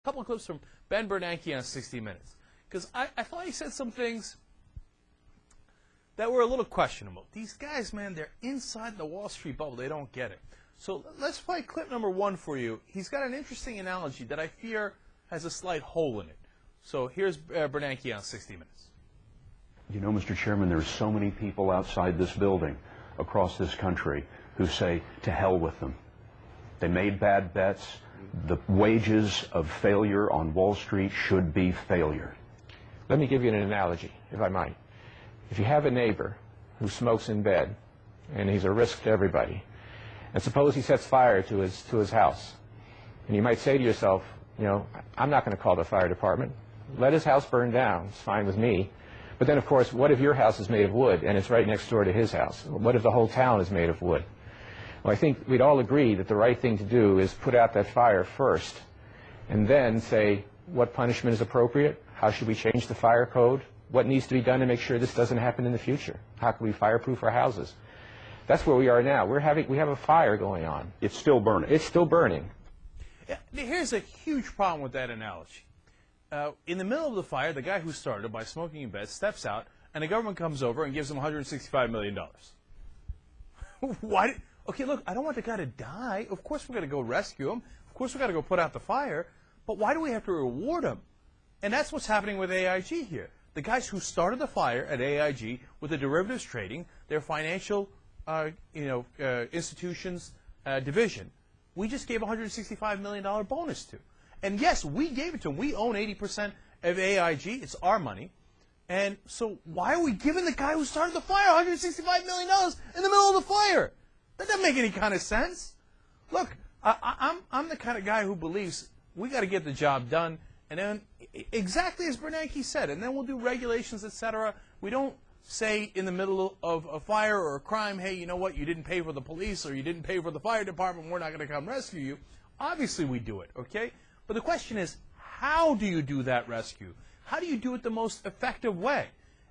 couple of clips from Ben Bernanke on 60 Minutes, because I thought he said some things that were a little questionable. These guys, man, they're inside the Wall Street bubble. They don't get it. So let's play clip number 1 for you. He's got an interesting analogy that I fear has a slight hole in it. So here's Bernanke on 60 Minutes. You know, Mr. Chairman, there's so many people outside this building, across this country, who say, to hell with them. They made bad bets. The wages of failure on Wall Street should be failure. Let me give you an analogy, if I might. If you have a neighbor who smokes in bed, and he's a risk to everybody, and suppose he sets fire to his house, and you might say to yourself, you know, I'm not going to call the fire department. Let his house burn down. It's fine with me. But then, of course, what if your house is made of wood, and it's right next door to his house? What if the whole town is made of wood? Well, I think we'd all agree that the right thing to do is put out that fire first, and then say what punishment is appropriate, how should we change the fire code, what needs to be done to make sure this doesn't happen in the future, how can we fireproof our houses. That's where we are now. We have a fire going on. It's still burning. It's still burning. Yeah, here's a huge problem with that analogy. In the middle of the fire, the guy who started by smoking in bed steps out, and the government comes over and gives him $165 million. Why? Okay, look, I don't want the guy to die. Of course we're going to go rescue him. Of course we've got to go put out the fire. But why do we have to reward him? And that's what's happening with AIG here. The guys who started the fire at AIG with the derivatives trading, their financial institutions division, we just gave a $165 million bonus to. And yes, we gave it to them. We own 80% of AIG. It's our money. And so why are we giving the guy who started the fire $165 million in the middle of the fire? That doesn't make any kind of sense. Look, I'm the kind of guy who believes we got to get the job done, and then exactly as Bernanke said, and then we'll do regulations, etc. We don't say in the middle of a fire or a crime, hey, you know what, you didn't pay for the police or you didn't pay for the fire department, we're not going to come rescue you. Obviously we do it, okay? But the question is, how do you do that rescue? How do you do it the most effective way?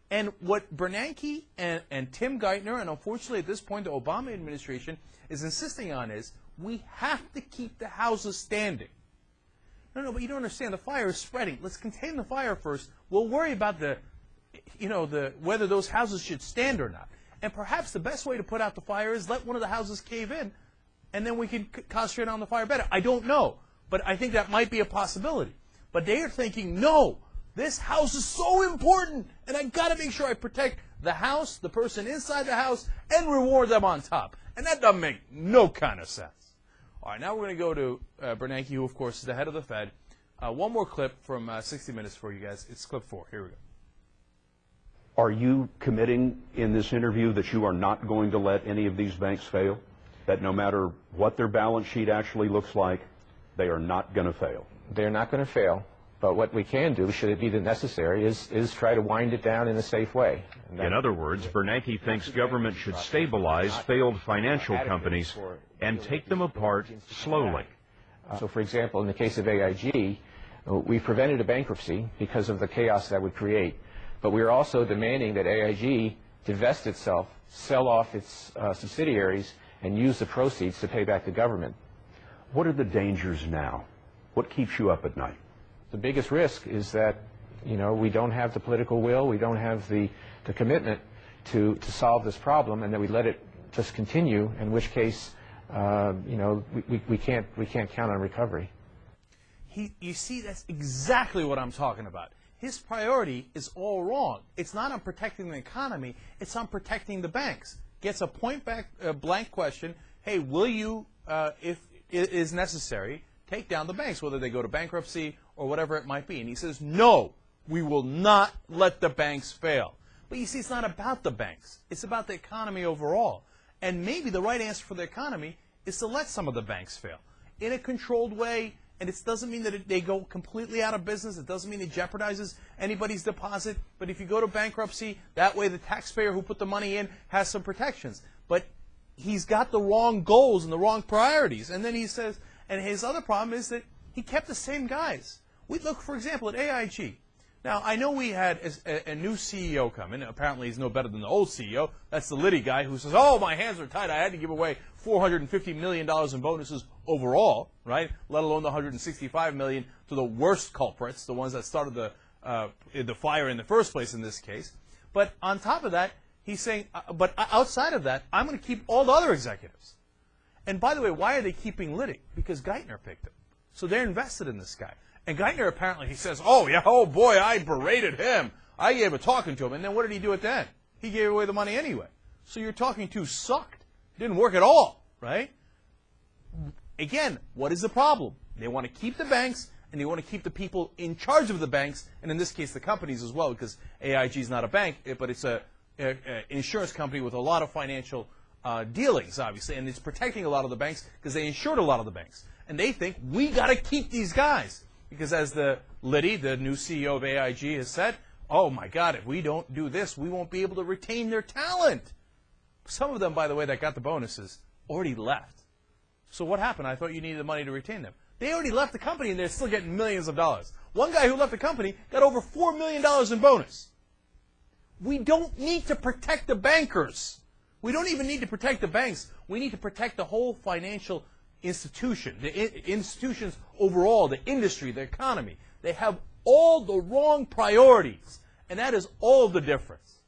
And what Bernanke and Tim Geithner, and unfortunately at this point the Obama administration, is insisting on is, we have to keep the houses standing. No, but you don't understand. The fire is spreading. Let's contain the fire first. We'll worry about whether those houses should stand or not. And perhaps the best way to put out the fire is let one of the houses cave in, and then we can concentrate on the fire better. I don't know, but I think that might be a possibility. But they are thinking, no, this house is so important, and I've got to make sure I protect the house, the person inside the house, and reward them on top. And that doesn't make no kind of sense. All right, now we're going to go to Bernanke, who, of course, is the head of the Fed. One more clip from 60 Minutes for you guys. It's clip 4. Here we go. Are you committing in this interview that you are not going to let any of these banks fail? That no matter what their balance sheet actually looks like, they are not going to fail? They're not going to fail. But what we can do, should it be necessary, is try to wind it down in a safe way. In other words, Bernanke thinks government should stabilize failed financial companies and take them apart slowly. So, for example, in the case of AIG, we prevented a bankruptcy because of the chaos that would create. But we are also demanding that AIG divest itself, sell off its subsidiaries, and use the proceeds to pay back the government. What are the dangers now? What keeps you up at night? The biggest risk is that, you know, we don't have the political will, we don't have the commitment to solve this problem, and that we let it just continue, in which case, you know, we can't count on recovery. You see, that's exactly what I'm talking about. His priority is all wrong. It's not on protecting the economy, it's on protecting the banks. Gets a point-blank question, hey, will you, if it is necessary, take down the banks, whether they go to bankruptcy or whatever it might be. And he says, no, we will not let the banks fail. But you see, it's not about the banks. It's about the economy overall. And maybe the right answer for the economy is to let some of the banks fail in a controlled way. And it doesn't mean that they go completely out of business. It doesn't mean it jeopardizes anybody's deposit. But if you go to bankruptcy, that way the taxpayer who put the money in has some protections. But he's got the wrong goals and the wrong priorities. And then he says, and his other problem is that he kept the same guys. We look, for example, at AIG. Now, I know we had a new CEO come in. Apparently, he's no better than the old CEO. That's the Liddy guy who says, oh, my hands are tied. I had to give away $450 million in bonuses overall, right? Let alone the 165 million to the worst culprits, the ones that started the fire in the first place in this case. But on top of that, he's saying, but outside of that, I'm going to keep all the other executives. And by the way, why are they keeping Liddy? Because Geithner picked him. So they're invested in this guy. And Geithner apparently, he says, oh, yeah, oh, boy, I berated him. I gave a talking to him. And then what did he do at the end? He gave away the money anyway. So your talking to sucked. Didn't work at all, right? Again, what is the problem? They want to keep the banks, and they want to keep the people in charge of the banks, and in this case the companies as well, because AIG is not a bank, but it's an insurance company with a lot of financial dealings, obviously, and it's protecting a lot of the banks because they insured a lot of the banks. And they think, we got to keep these guys. Because as Liddy, the new CEO of AIG, has said, oh my God, if we don't do this, we won't be able to retain their talent. Some of them, by the way, that got the bonuses already left. So what happened? I thought you needed the money to retain them. They already left the company, and they're still getting millions of dollars. One guy who left the company got over $4 million in bonus. We don't need to protect the bankers. We don't even need to protect the banks. We need to protect the whole financial institution, the institutions overall, the industry, the economy. They have all the wrong priorities, and that is all the difference.